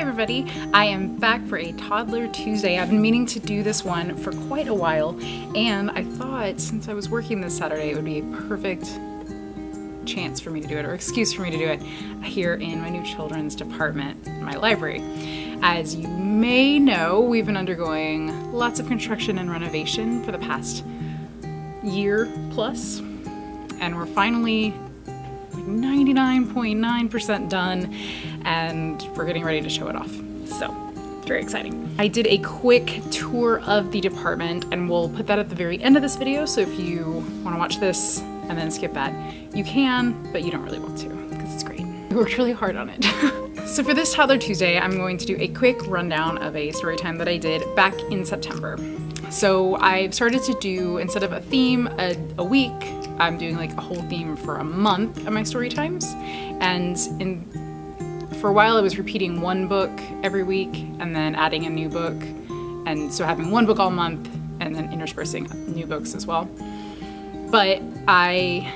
Hi everybody, I am back for a Toddler Tuesday. I've been meaning to do this one for quite a while, and I thought since I was working this Saturday it would be a perfect chance for me to do it, or excuse for me to do it, here in my new children's department, my library. As you may know, we've been undergoing lots of construction and renovation for the past year plus, and we're finally 99.9% done, and we're getting ready to show it off. So, it's very exciting. I did a quick tour of the department, and we'll put that at the very end of this video, so if you want to watch this and then skip that, you can, but you don't really want to, because it's great. We worked really hard on it. So for this Toddler Tuesday, I'm going to do a quick rundown of a story time that I did back in September. So I've started to do, instead of a theme a week, I'm doing like a whole theme for a month of my story times. And for a while I was repeating one book every week and then adding a new book. And so having one book all month and then interspersing new books as well. But I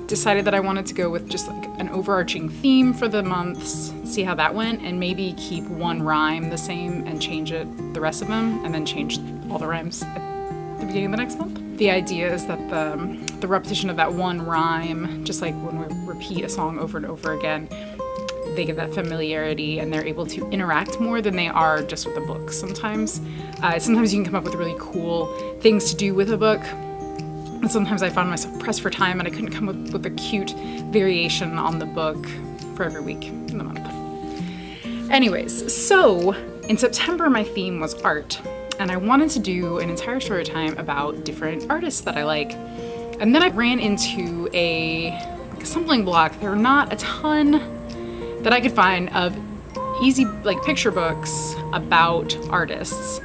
decided that I wanted to go with just like an overarching theme for the months, see how that went, and maybe keep one rhyme the same and change it the rest of them, and then change all the rhymes at the beginning of the next month. The idea is that the repetition of that one rhyme, just like when we repeat a song over and over again, they get that familiarity and they're able to interact more than they are just with a book sometimes. Sometimes you can come up with really cool things to do with a book. And sometimes I found myself pressed for time and I couldn't come up with a cute variation on the book for every week in the month. Anyways, so in September my theme was art, and I wanted to do an entire story time about different artists that I like. And then I ran into a stumbling block. There were not a ton that I could find of easy picture books about artists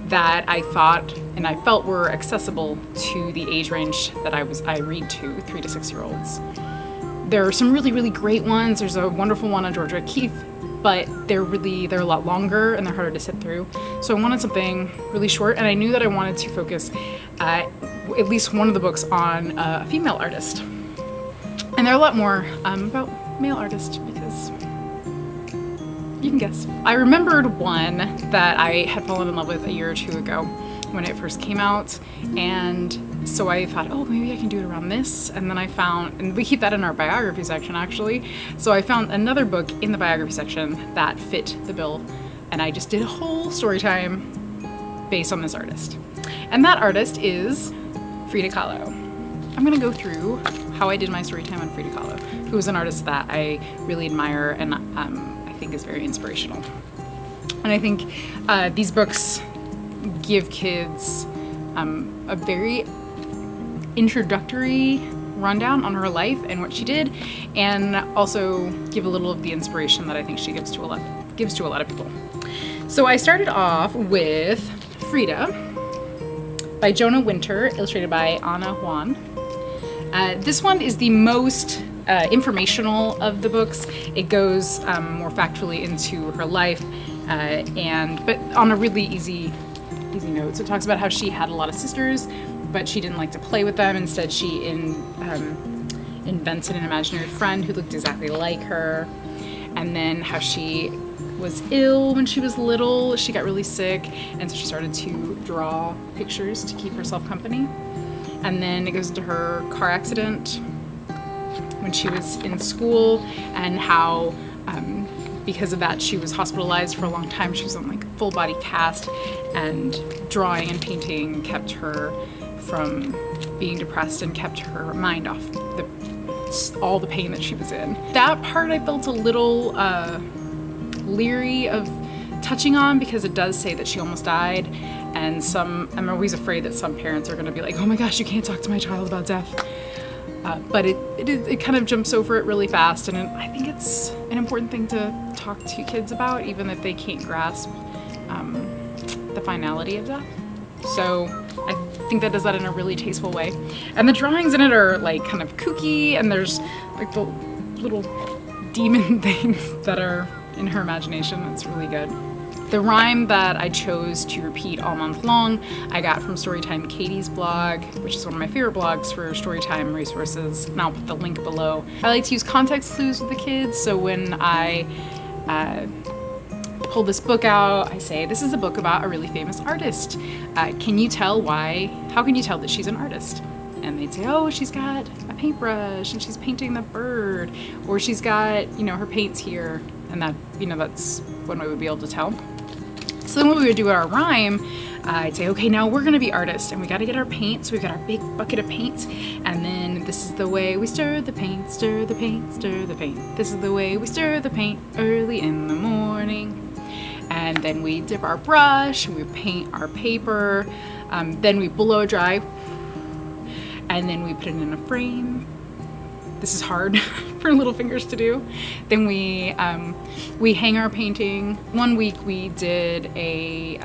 that I thought and I felt were accessible to the age range that I read to, 3 to 6 year olds. There are some really great ones. There's a wonderful one on Georgia O'Keeffe, but they're a lot longer and they're harder to sit through. So I wanted something really short, and I knew that I wanted to focus at least one of the books on a female artist. And there are a lot more about male artists because you can guess. I remembered one that I had fallen in love with a year or two ago when it first came out, and so I thought, oh, maybe I can do it around this. And then I found, and we keep that in our biography section actually, so I found another book in the biography section that fit the bill, and I just did a whole story time based on this artist. And that artist is Frida Kahlo. I'm gonna go through how I did my story time on Frida Kahlo, who is an artist that I really admire and I think is very inspirational. And I think these books give kids a very introductory rundown on her life and what she did, and also give a little of the inspiration that I think she gives to a lot of people. So I started off with Frida by Jonah Winter, illustrated by Anna Juan. This one is the most informational of the books. It goes more factually into her life, but on a really easy note. So it talks about how she had a lot of sisters, but she didn't like to play with them. Instead, she invented an imaginary friend who looked exactly like her. And then how she was ill when she was little. She got really sick, and so she started to draw pictures to keep herself company. And then it goes into her car accident when she was in school, and how because of that she was hospitalized for a long time. She was on full body cast, and drawing and painting kept her from being depressed and kept her mind off all the pain that she was in. That part I felt a little leery of touching on, because it does say that she almost died, and I'm always afraid that some parents are going to be like, oh my gosh, you can't talk to my child about death. But it kind of jumps over it really fast, and I think it's an important thing to talk to kids about, even if they can't grasp the finality of death. So I think that does that in a really tasteful way. And the drawings in it are kind of kooky, and there's the little demon things that are in her imagination. It's really good. The rhyme that I chose to repeat all month long, I got from Storytime Katie's blog, which is one of my favorite blogs for storytime resources, and I'll put the link below. I like to use context clues with the kids, so when I pull this book out. I say, this is a book about a really famous artist. Can you tell why? How can you tell that she's an artist? And they'd say, oh, she's got a paintbrush and she's painting the bird, or she's got, you know, her paints here. And that, you know, that's one way we'd be able to tell. So then when we would do our rhyme, I'd say, okay, now we're gonna be artists and we gotta get our paint. So we've got our big bucket of paint. And then this is the way we stir the paint, stir the paint, stir the paint. This is the way we stir the paint early in the morning. And then we dip our brush, we paint our paper, then we blow dry, and then we put it in a frame. This is hard for little fingers to do. Then we hang our painting. One week we did a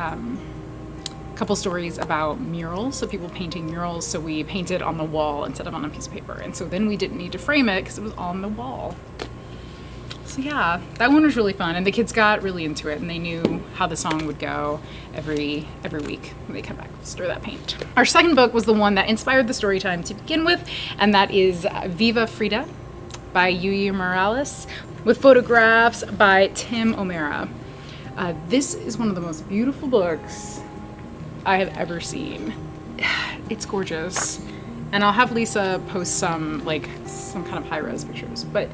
couple stories about murals, so people painting murals, so we painted on the wall instead of on a piece of paper. And so then we didn't need to frame it because it was on the wall. So yeah, that one was really fun, and the kids got really into it, and they knew how the song would go every week when they come back to stir that paint. Our second book was the one that inspired the story time to begin with, and that is Viva Frida by Yuyi Morales, with photographs by Tim O'Mara. This is one of the most beautiful books I have ever seen. It's gorgeous, and I'll have Lisa post some kind of high-res pictures, but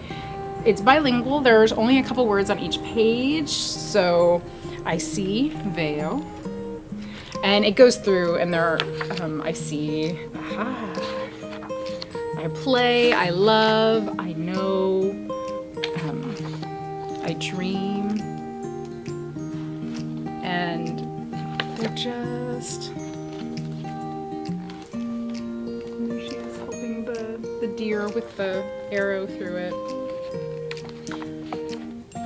it's bilingual. There's only a couple words on each page, so I see veo, and it goes through, and there are, I see, I play, I love, I know, I dream, and they're just, she's helping the deer with the arrow through it.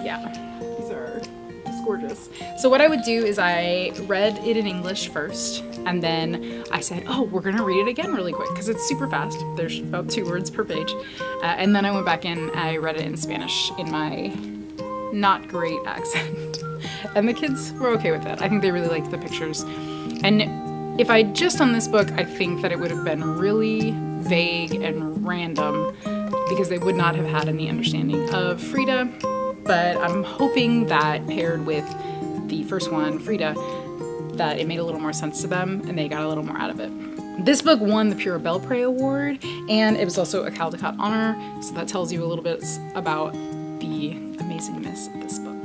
Yeah, these are just gorgeous. So what I would do is I read it in English first, and then I said, oh, we're gonna read it again really quick because it's super fast. There's about 2 words per page. And then I went back in, I read it in Spanish in my not great accent. And the kids were okay with it. I think they really liked the pictures. And if I'd just done this book, I think that it would have been really vague and random because they would not have had any understanding of Frida. But I'm hoping that paired with the first one, Frida, that it made a little more sense to them and they got a little more out of it. This book won the Pure Belpré Award, and it was also a Caldecott honor, so that tells you a little bit about the amazingness of this book.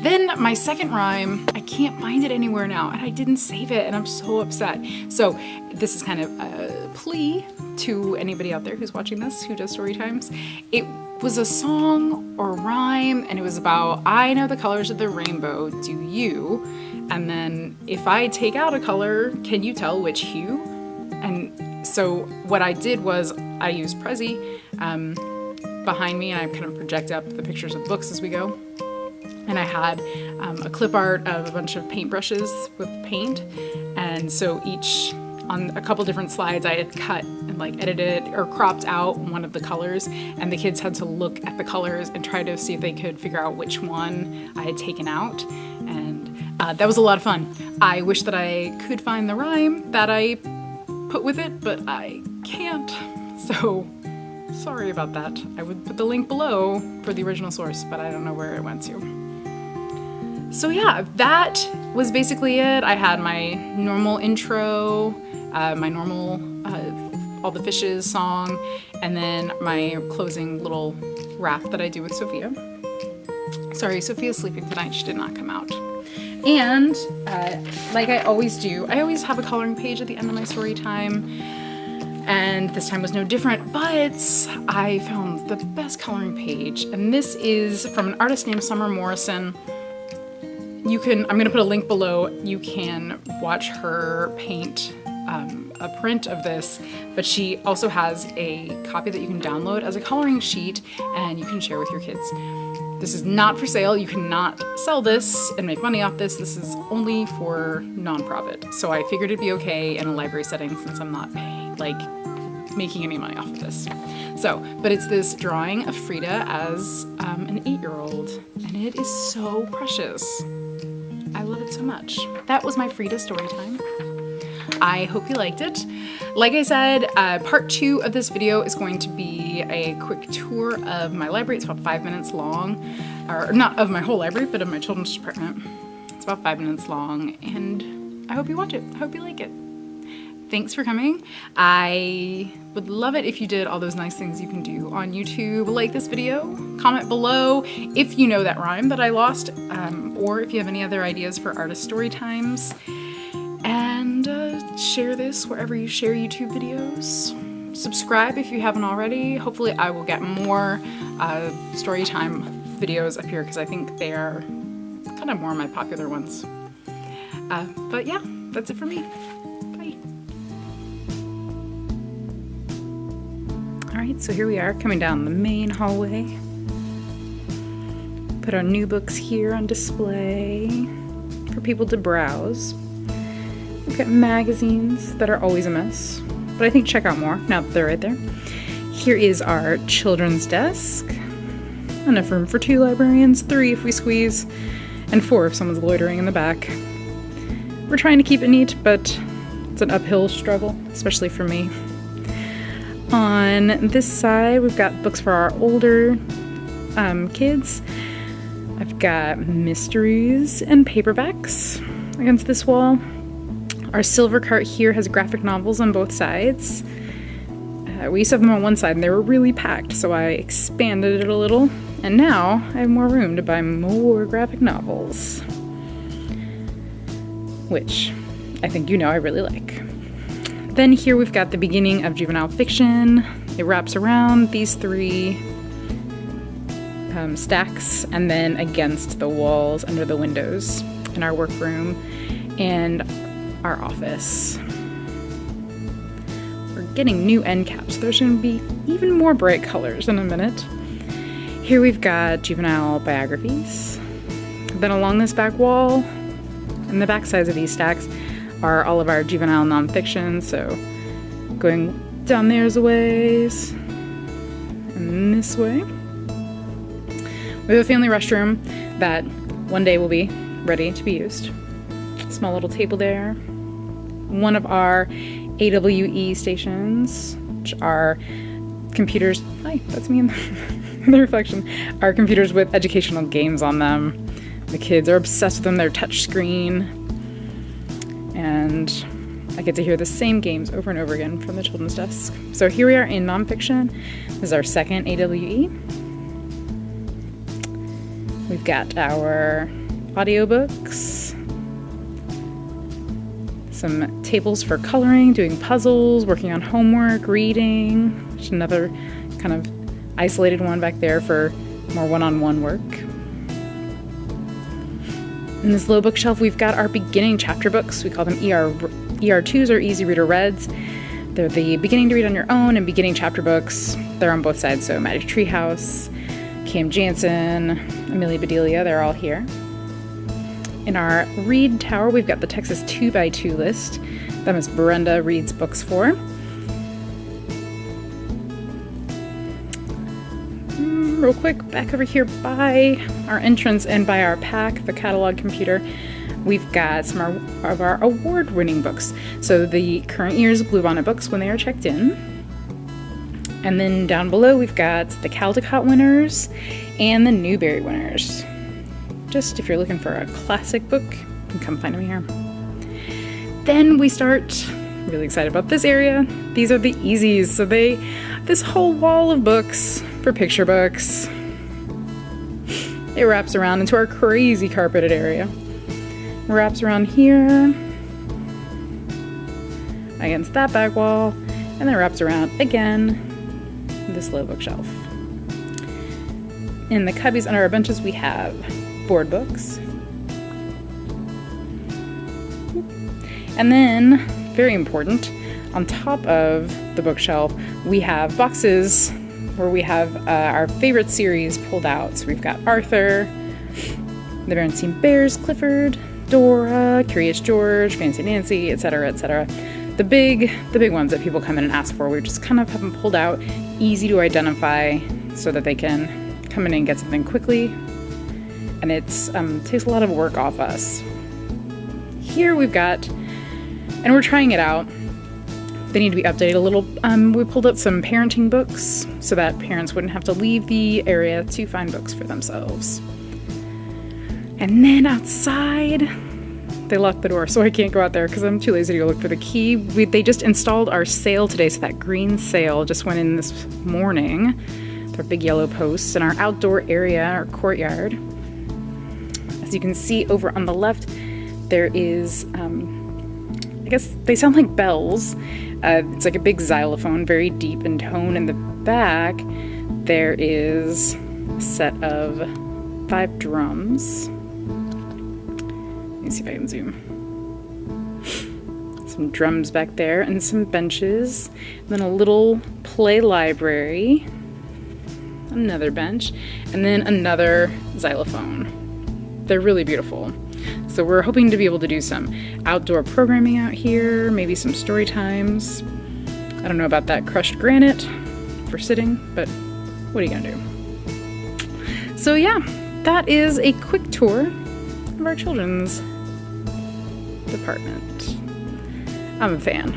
Then my second rhyme, I can't find it anywhere now, and I didn't save it, and I'm so upset. So this is kind of a plea to anybody out there who's watching this, who does story times. It was a song or rhyme, and it was about, I know the colors of the rainbow, do you? And then if I take out a color, can you tell which hue? And so what I did was I used Prezi behind me, and I kind of project up the pictures of books as we go. And I had a clip art of a bunch of paintbrushes with paint. And so each, on a couple different slides, I had cut and edited or cropped out one of the colors, and the kids had to look at the colors and try to see if they could figure out which one I had taken out. And that was a lot of fun. I wish that I could find the rhyme that I put with it, but I can't. So sorry about that. I would put the link below for the original source, but I don't know where it went to. So yeah, that was basically it. I had my normal intro, my normal All the Fishes song, and then my closing little rap that I do with Sophia. Sorry, Sophia's sleeping tonight. She did not come out. And like I always do, I always have a coloring page at the end of my story time. And this time was no different, but I found the best coloring page. And this is from an artist named Summer Morrison. I'm gonna put a link below. You can watch her paint a print of this, but she also has a copy that you can download as a coloring sheet and you can share with your kids. This is not for sale. You cannot sell this and make money off this. This is only for nonprofit. So I figured it'd be okay in a library setting since I'm not making any money off of this. So, but it's this drawing of Frida as an 8-year-old, and it is so precious. I love it so much. That was my Frida story time. I hope you liked it. Like I said, part 2 of this video is going to be be a quick tour of my library. It's about 5 minutes long, or not of my whole library, but of my children's department. It's about 5 minutes long, and I hope you watch it. I hope you like it. Thanks for coming. I would love it if you did all those nice things you can do on YouTube. Like this video, comment below if you know that rhyme that I lost, or if you have any other ideas for artist story times. And share this wherever you share YouTube videos. Subscribe if you haven't already. Hopefully I will get more story time videos up here because I think they are kind of more my popular ones. But yeah, that's it for me. Bye. Alright, so here we are coming down the main hallway. Put our new books here on display for people to browse. We've got magazines that are always a mess, but I think check out more now that they're right there. Here is our children's desk. Enough room for 2 librarians, 3 if we squeeze, and 4 if someone's loitering in the back. We're trying to keep it neat, but it's an uphill struggle, especially for me. On this side, we've got books for our older kids. I've got mysteries and paperbacks against this wall. Our silver cart here has graphic novels on both sides. We used to have them on one side and they were really packed, so I expanded it a little, and now I have more room to buy more graphic novels, which I think you know I really like. Then here we've got the beginning of juvenile fiction. It wraps around these 3 stacks and then against the walls under the windows in our workroom and our office. We're getting new end caps, so there's going to be even more bright colors in a minute. Here we've got juvenile biographies. Then along this back wall, and the back sides of these stacks, are all of our juvenile nonfiction, so going down there's a ways, and this way. We have a family restroom that one day will be ready to be used. Small little table there. One of our AWE stations, which are computers, hi, that's me in the reflection, are computers with educational games on them. The kids are obsessed with them, they're touch screen. And I get to hear the same games over and over again from the children's desk. So here we are in nonfiction. This is our second AWE. We've got our audiobooks, some tables for coloring, doing puzzles, working on homework, reading. There's another kind of isolated one back there for more one-on-one work. In this low bookshelf, we've got our beginning chapter books. We call them ER2s or Easy Reader Reds. They're the beginning to read on your own and beginning chapter books. They're on both sides, so Maddie Treehouse, Cam Jansen, Amelia Bedelia, they're all here. In our read tower, we've got the Texas 2x2 list that Miss Brenda reads books for. Real quick, back over here by our entrance and by our pack, the catalog computer, we've got some of our award-winning books. So the current year's Bluebonnet books when they are checked in. And then down below we've got the Caldecott winners and the Newbery winners. Just if you're looking for a classic book, you can come find them here. Then we start, really excited about this area. These are the easies. So this whole wall of books for picture books, it wraps around into our crazy carpeted area. It wraps around here, against that back wall, and then wraps around again this low bookshelf. In the cubbies under our benches, we have board books. And then, very important, on top of the bookshelf, we have boxes where we have our favorite series pulled out. So we've got Arthur, The Berenstain Bears, Clifford, Dora, Curious George, Fancy Nancy, etc., etc. The big ones that people come in and ask for, we just kind of have them pulled out, easy to identify, so that they can come in and get something quickly. And it takes a lot of work off us. Here we've got, and we're trying it out, They need to be updated a little. We pulled up some parenting books so that parents wouldn't have to leave the area to find books for themselves. And then outside, they locked the door, so I can't go out there because I'm too lazy to go look for the key. They just installed our sail today, so that green sail just went in this morning with our big yellow posts in our outdoor area, our courtyard. As you can see over on the left, there is, I guess they sound like bells. It's like a big xylophone, very deep in tone. In the back, there is a set of 5 drums. Let me see if I can zoom. Some drums back there and some benches. And then a little play library. Another bench. And then another xylophone. They're really beautiful. So we're hoping to be able to do some outdoor programming out here, maybe some story times. I don't know about that crushed granite for sitting, but what are you gonna do? So yeah, that is a quick tour of our children's department. I'm a fan.